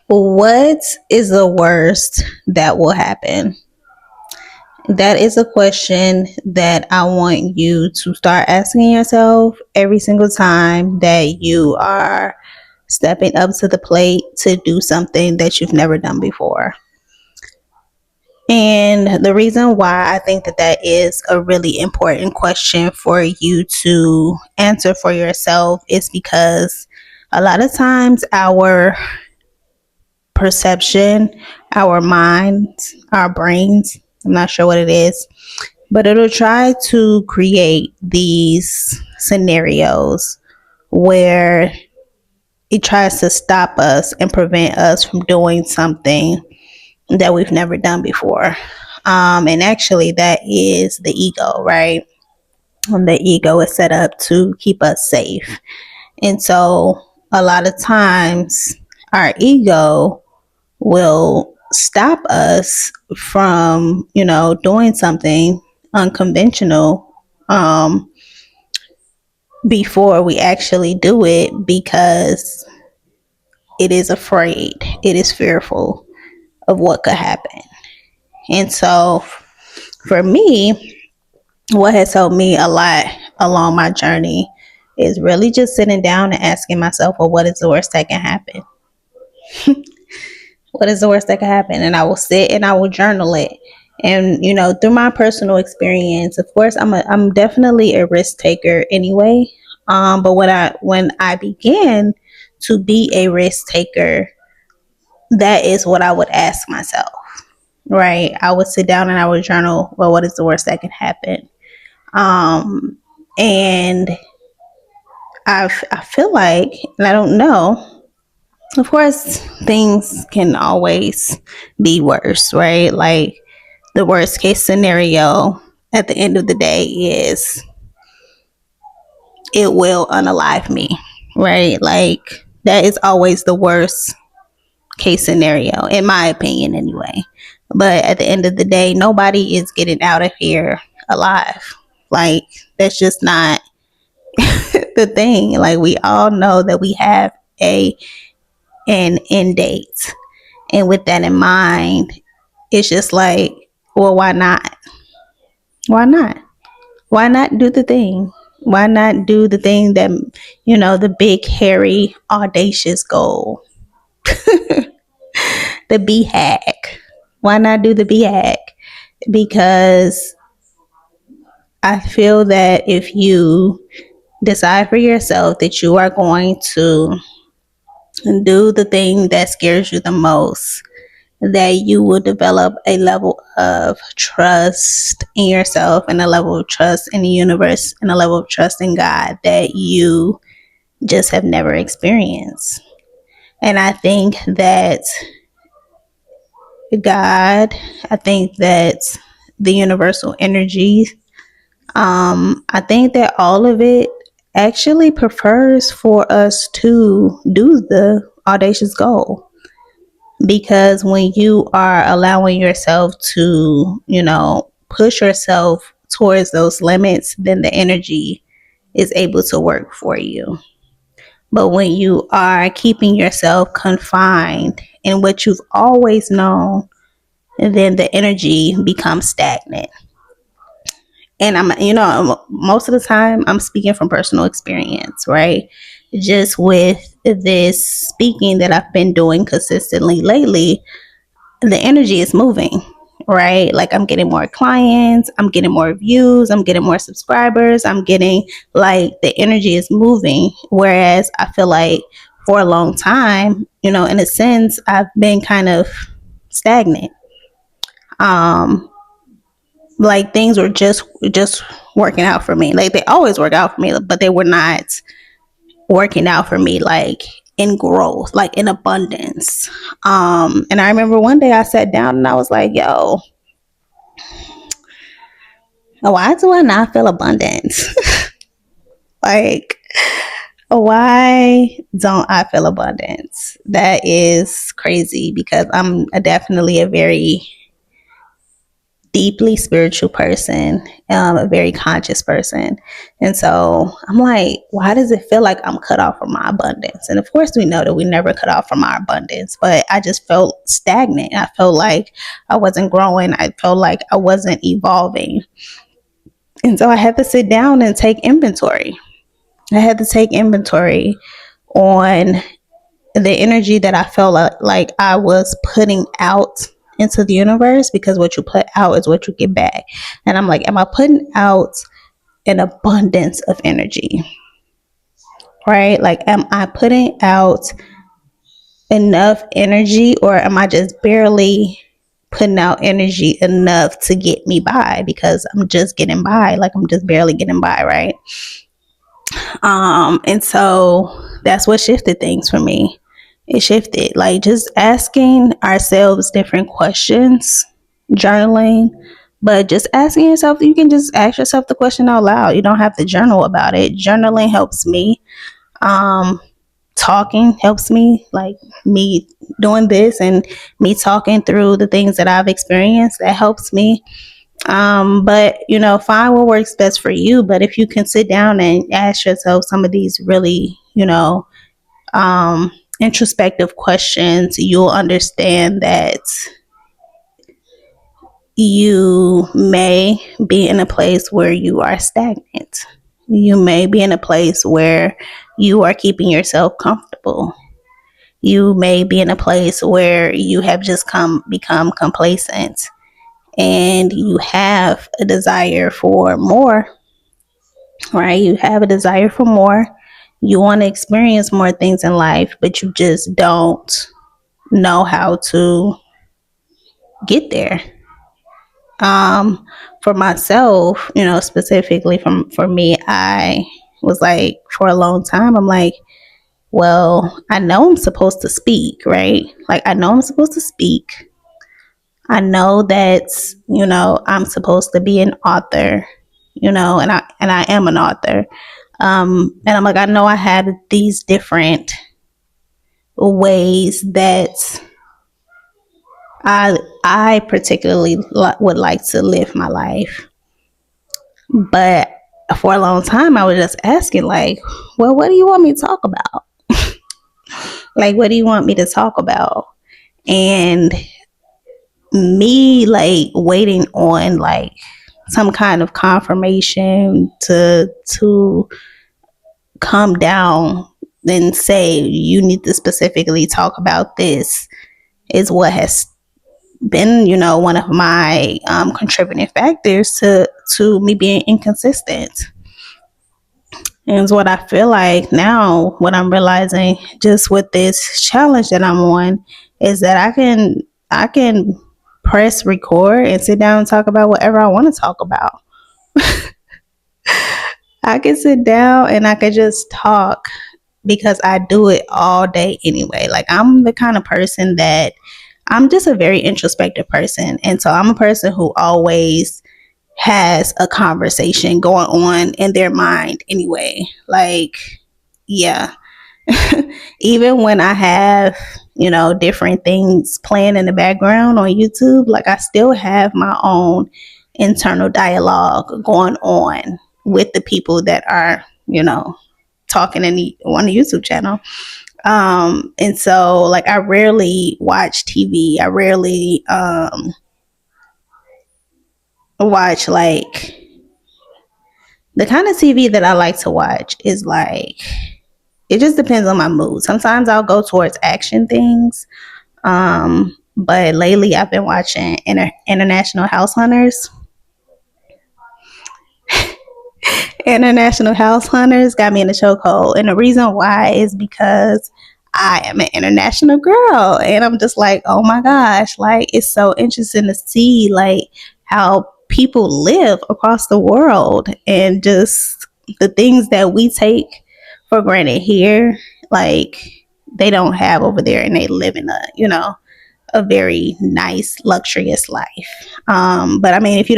What is the worst that will happen? That is a question that I want you to start asking yourself every single time that you are stepping up to the plate to do something that you've never done before. And the reason why I think that that is a really important question for you to answer for yourself is because a lot of times our perception, our minds, our brains, I'm not sure what it is, but it'll try to create these scenarios where it tries to stop us and prevent us from doing something that we've never done before. And actually, that is the ego, right? The ego is set up to keep us safe. And so, a lot of times, our ego will stop us from, doing something unconventional before we actually do it because it is afraid, it is fearful of what could happen. And so, for me, what has helped me a lot along my journey is really just sitting down and asking myself, well, what is the worst that can happen? What is the worst that can happen? And I will sit and I will journal it. And through my personal experience, of course, I'm definitely a risk taker anyway. But when I began to be a risk taker, that is what I would ask myself. Right? I would sit down and I would journal. Well, what is the worst that can happen? And I feel like, and I don't know. Of course, things can always be worse, right? Like the worst case scenario at the end of the day is it will unalive me, right? Like that is always the worst case scenario, in my opinion, anyway. But at the end of the day, nobody is getting out of here alive. Like that's just not the thing. Like we all know that we have an end date. And with that in mind, it's just like, well, why not? Why not? Why not do the thing? Why not do the thing that, the big, hairy, audacious goal? The B hack. Why not do the B hack? Because I feel that if you decide for yourself that you are going to do the thing that scares you the most, that you will develop a level of trust in yourself and a level of trust in the universe and a level of trust in God that you just have never experienced. And I think that God, I think that the universal energy, I think that all of it actually prefers for us to do the audacious goal. Because when you are allowing yourself to, push yourself towards those limits, then the energy is able to work for you. But when you are keeping yourself confined in what you've always known, then the energy becomes stagnant. And most of the time, I'm speaking from personal experience, right? Just with this speaking that I've been doing consistently lately, the energy is moving, right? Like I'm getting more clients, I'm getting more views, I'm getting more subscribers, I'm getting like the energy is moving. Whereas I feel like for a long time, in a sense, I've been kind of stagnant. Um, like things were just working out for me. Like they always work out for me, but they were not working out for me like in growth, like in abundance. And I remember one day I sat down and I was like, yo, why do I not feel abundance? Like, why don't I feel abundance? That is crazy because I'm definitely a very deeply spiritual person, a very conscious person. And so I'm like, why does it feel like I'm cut off from my abundance? And of course, we know that we never cut off from our abundance, but I just felt stagnant. I felt like I wasn't growing. I felt like I wasn't evolving. And so I had to sit down and take inventory. I had to take inventory on the energy that I felt like I was putting out into the universe, because what you put out is what you get back. And I'm like, am I putting out an abundance of energy? Right? Like, am I putting out enough energy, or am I just barely putting out energy enough to get me by? Because I'm just getting by, like I'm just barely getting by, right? And so that's what shifted things for me. It shifted, like, just asking ourselves different questions, journaling, but just asking yourself, you can just ask yourself the question out loud. You don't have to journal about it. Journaling helps me. Um, Talking helps me, like me doing this and me talking through the things that I've experienced, that helps me. But find what works best for you. But if you can sit down and ask yourself some of these really, um, introspective questions, you'll understand that you may be in a place where you are stagnant. You may be in a place where you are keeping yourself comfortable. You may be in a place where you have just become complacent, and you have a desire for more, right? You have a desire for more. You want to experience more things in life, but you just don't know how to get there. For myself, specifically for me, I was like, for a long time, I'm like, well, I know I'm supposed to speak, right? Like, I know I'm supposed to speak. I know that, I'm supposed to be an author, and I am an author. And I'm like, I know I have these different ways that I particularly would like to live my life. But for a long time, I was just asking, like, well, what do you want me to talk about? Like, what do you want me to talk about? And me, like, waiting on, like, some kind of confirmation to come down and say, you need to specifically talk about this, is what has been, one of my contributing factors to me being inconsistent. And it's what I feel like now, what I'm realizing just with this challenge that I'm on, is that I can press record and sit down and talk about whatever I want to talk about. I can sit down and I can just talk, because I do it all day anyway. Like, I'm the kind of person that I'm just a very introspective person. And so I'm a person who always has a conversation going on in their mind anyway. Like, yeah. Even when I have, different things playing in the background on YouTube, like, I still have my own internal dialogue going on with the people that are, talking on the YouTube channel. And so, like, I rarely watch TV. I rarely watch, like, the kind of TV that I like to watch is like, it just depends on my mood. Sometimes I'll go towards action things. But lately I've been watching International House Hunters. International House Hunters got me in the chokehold. And the reason why is because I am an international girl. And I'm just like, oh my gosh, like, it's so interesting to see, like, how people live across the world, and just the things that we take for granted here, like, they don't have over there, and they live in a very nice, luxurious life. But I mean, if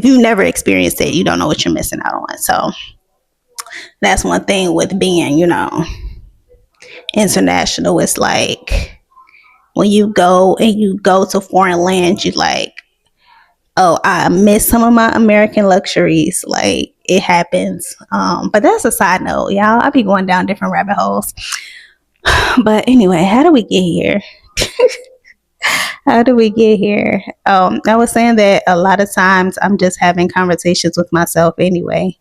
you've never experienced it, you don't know what you're missing out on. So that's one thing with being, international. It's like, when you go to foreign lands, you like, Oh, I miss some of my American luxuries. Like it happens. But that's a side note, y'all. I be going down different rabbit holes. But anyway, how do we get here? How do we get here? I was saying that a lot of times I'm just having conversations with myself anyway.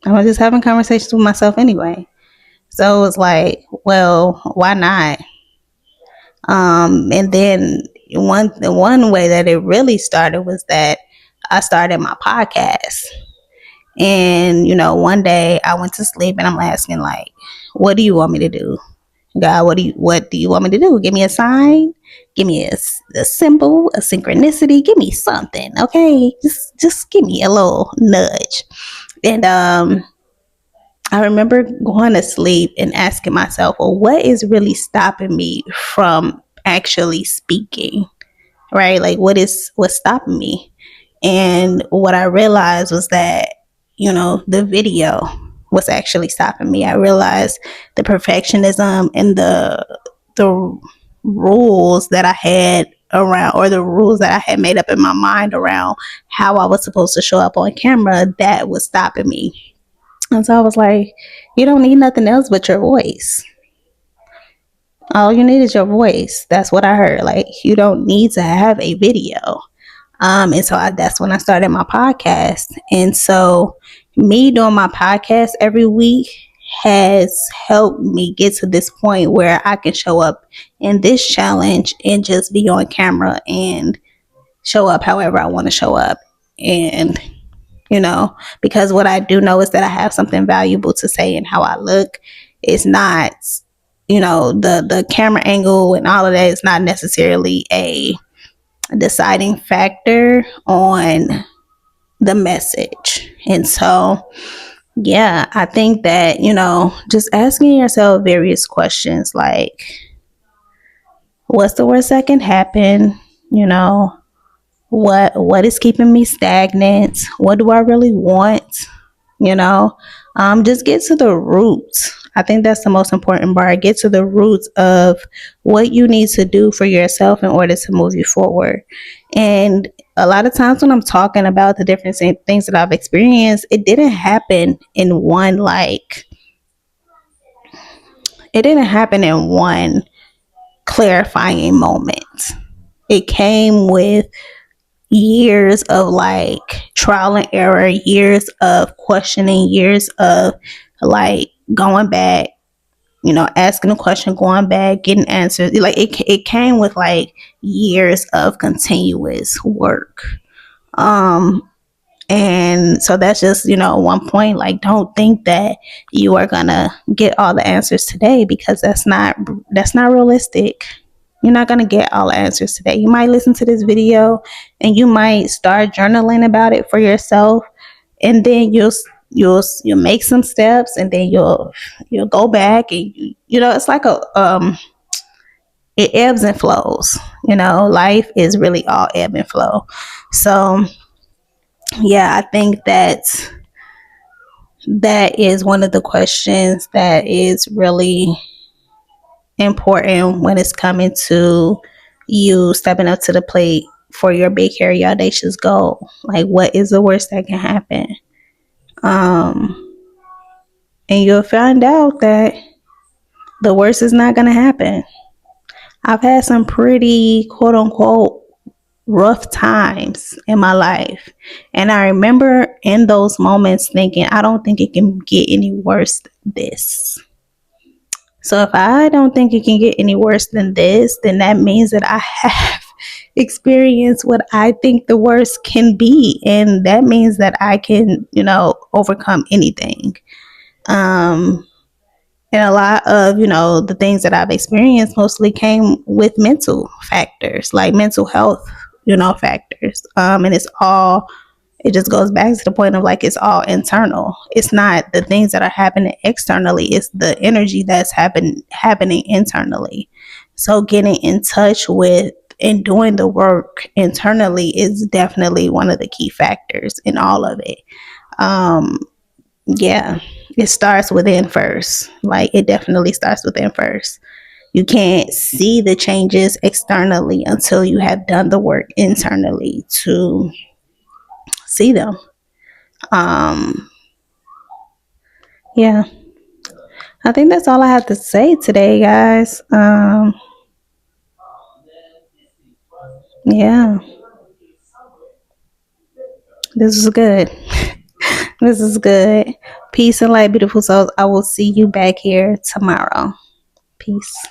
I was just having conversations with myself anyway. So it was like, well, why not? And then one way that it really started was that I started my podcast. And one day I went to sleep and I'm asking like, what do you want me to do? God, what do you want me to do? Give me a sign, give me a symbol, a synchronicity, give me something, okay? Just give me a little nudge. And I remember going to sleep and asking myself, well, what is really stopping me from actually speaking? Right? Like what's stopping me? And what I realized was that, the video was actually stopping me. I realized the perfectionism and the rules that I had around, or the rules that I had made up in my mind around how I was supposed to show up on camera, that was stopping me. And so I was like, you don't need nothing else but your voice. All you need is your voice. That's what I heard. Like, you don't need to have a video. And so that's when I started my podcast. And so me doing my podcast every week has helped me get to this point where I can show up in this challenge and just be on camera and show up however I want to show up. And, because what I do know is that I have something valuable to say, and how I look is not, the camera angle and all of that is not necessarily a deciding factor on the message. And so, yeah, I think that, just asking yourself various questions like, what's the worst that can happen? What is keeping me stagnant? What do I really want? Just get to the roots. I think that's the most important part. Get to the roots of what you need to do for yourself in order to move you forward. And a lot of times when I'm talking about the different things that I've experienced, it didn't happen in one clarifying moment. It came with years of like trial and error, years of questioning, years of like going back, asking a question, going back, getting answers. Like it came with like years of continuous work. And so that's just, one point. Like, don't think that you are gonna get all the answers today, because that's not realistic. You're not gonna get all the answers today. You might listen to this video and you might start journaling about it for yourself, and then you'll make some steps, and then you'll go back, and it's like it ebbs and flows. Life is really all ebb and flow. So yeah, I think that is one of the questions that is really important when it's coming to you stepping up to the plate for your big, hairy, audacious goal. Like, what is the worst that can happen? And you'll find out that the worst is not going to happen. I've had some pretty quote unquote rough times in my life. And I remember in those moments thinking, I don't think it can get any worse than this. So if I don't think it can get any worse than this, then that means that I have experienced what I think the worst can be. And that means that I can, overcome anything. And a lot of, the things that I've experienced mostly came with mental factors, like mental health, factors. And it just goes back to the point of like, it's all internal. It's not the things that are happening externally. It's the energy that's happening internally. So getting in touch with and doing the work internally is definitely one of the key factors in all of it. Yeah, it starts within first. Like, it definitely starts within first. You can't see the changes externally until you have done the work internally to see them. Um, yeah, I think that's all I have to say today, guys. Yeah, this is good. This is good. Peace and light, beautiful souls. I will see you back here tomorrow. Peace.